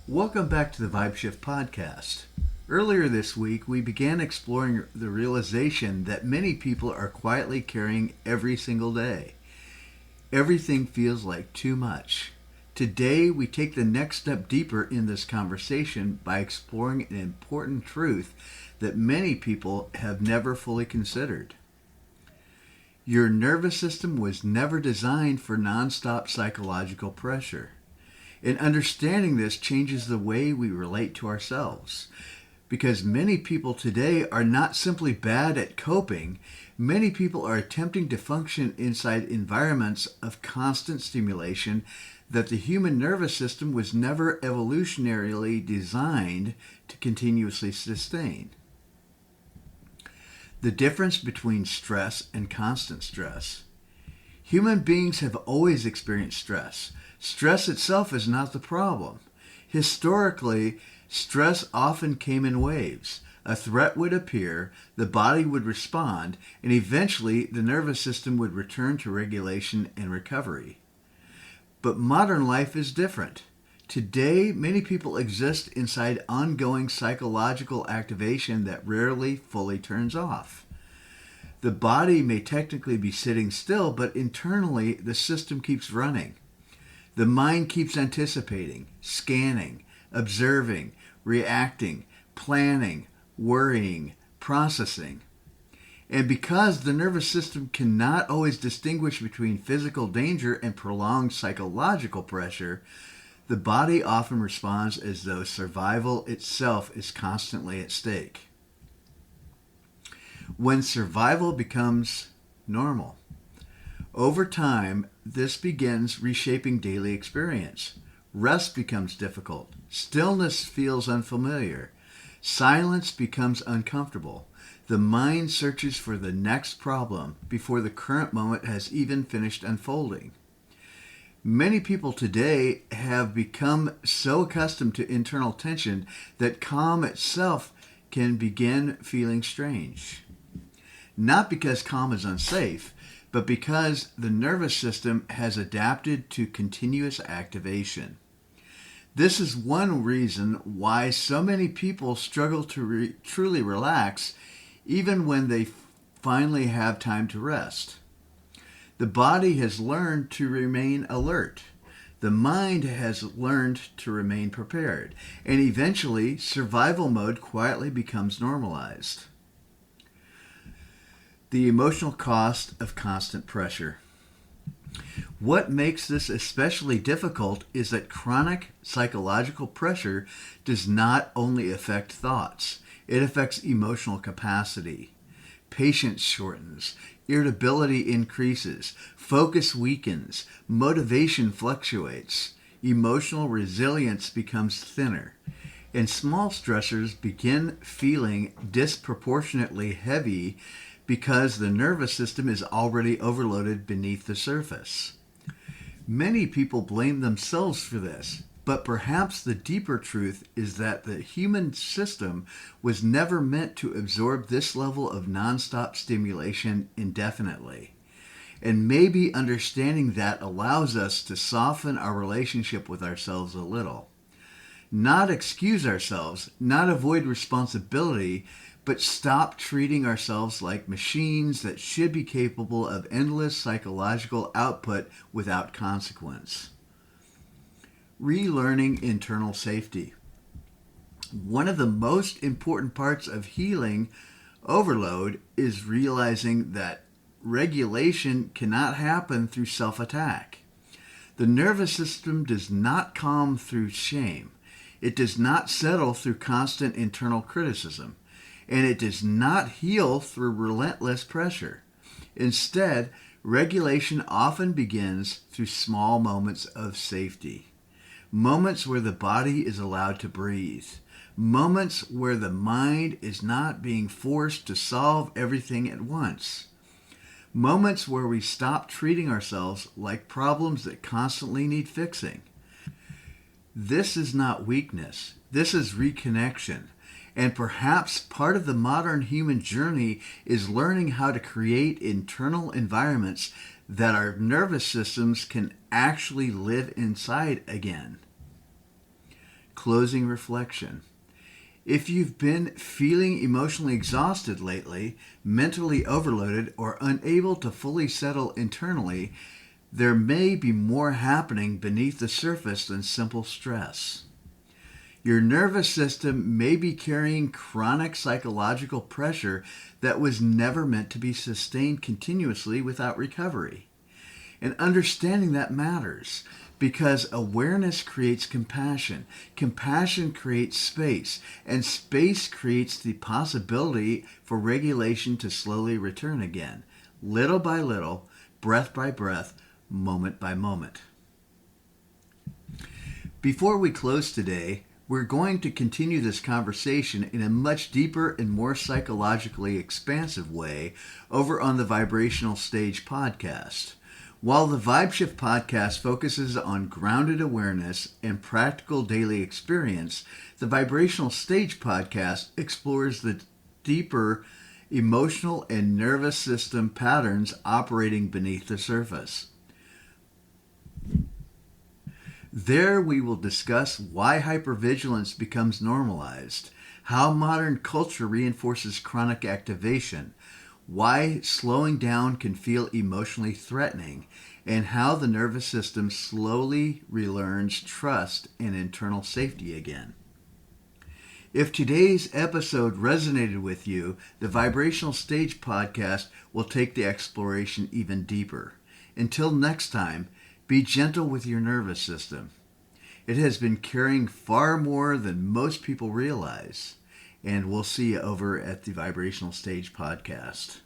Welcome back to the VybeShift Podcast. Earlier this week, we began exploring the realization that many people are quietly carrying every single day. Everything feels like too much. Today, we take the next step deeper in this conversation by exploring an important truth that many people have never fully considered. Your nervous system was never designed for nonstop psychological pressure. And understanding this changes the way we relate to ourselves. Because many people today are not simply bad at coping, many people are attempting to function inside environments of constant stimulation that the human nervous system was never evolutionarily designed to continuously sustain. The difference between stress and constant stress. Human beings have always experienced stress. Stress itself is not the problem. Historically, stress often came in waves. A threat would appear, the body would respond, and eventually the nervous system would return to regulation and recovery. But modern life is different. Today, many people exist inside ongoing psychological activation that rarely fully turns off. The body may technically be sitting still, but internally the system keeps running. The mind keeps anticipating, scanning, observing, reacting, planning, worrying, processing. And because the nervous system cannot always distinguish between physical danger and prolonged psychological pressure, the body often responds as though survival itself is constantly at stake. When survival becomes normal, over time, this begins reshaping daily experience. Rest becomes difficult. Stillness feels unfamiliar. Silence becomes uncomfortable. The mind searches for the next problem before the current moment has even finished unfolding. Many people today have become so accustomed to internal tension that calm itself can begin feeling strange. Not because calm is unsafe, but because the nervous system has adapted to continuous activation. This is one reason why so many people struggle to truly relax even when they finally have time to rest. The body has learned to remain alert. The mind has learned to remain prepared. And eventually, survival mode quietly becomes normalized. The emotional cost of constant pressure. What makes this especially difficult is that chronic psychological pressure does not only affect thoughts, it affects emotional capacity. Patience shortens, irritability increases, focus weakens, motivation fluctuates, emotional resilience becomes thinner, and small stressors begin feeling disproportionately heavy because the nervous system is already overloaded beneath the surface. Many people blame themselves for this, but perhaps the deeper truth is that the human system was never meant to absorb this level of nonstop stimulation indefinitely. And maybe understanding that allows us to soften our relationship with ourselves a little. Not excuse ourselves, not avoid responsibility, but stop treating ourselves like machines that should be capable of endless psychological output without consequence. Relearning internal safety. One of the most important parts of healing overload is realizing that regulation cannot happen through self-attack. The nervous system does not calm through shame. It does not settle through constant internal criticism. And it does not heal through relentless pressure. Instead, regulation often begins through small moments of safety. Moments where the body is allowed to breathe. Moments where the mind is not being forced to solve everything at once. Moments where we stop treating ourselves like problems that constantly need fixing. This is not weakness. This is reconnection. And perhaps part of the modern human journey is learning how to create internal environments that our nervous systems can actually live inside again. Closing reflection. If you've been feeling emotionally exhausted lately, mentally overloaded, or unable to fully settle internally, there may be more happening beneath the surface than simple stress. Your nervous system may be carrying chronic psychological pressure that was never meant to be sustained continuously without recovery. And understanding that matters because awareness creates compassion. Compassion creates space, and space creates the possibility for regulation to slowly return again, little by little, breath by breath, moment by moment. Before we close today, we're going to continue this conversation in a much deeper and more psychologically expansive way over on the Vibrational Stage podcast. While the VybeShift Podcast focuses on grounded awareness and practical daily experience, the Vibrational Stage Podcast explores the deeper emotional and nervous system patterns operating beneath the surface. There we will discuss why hypervigilance becomes normalized, how modern culture reinforces chronic activation, why slowing down can feel emotionally threatening, and how the nervous system slowly relearns trust and internal safety again. If today's episode resonated with you, the Vibrational Stage Podcast will take the exploration even deeper. Until next time, be gentle with your nervous system. It has been carrying far more than most people realize. And we'll see you over at the Vibrational Stage Podcast.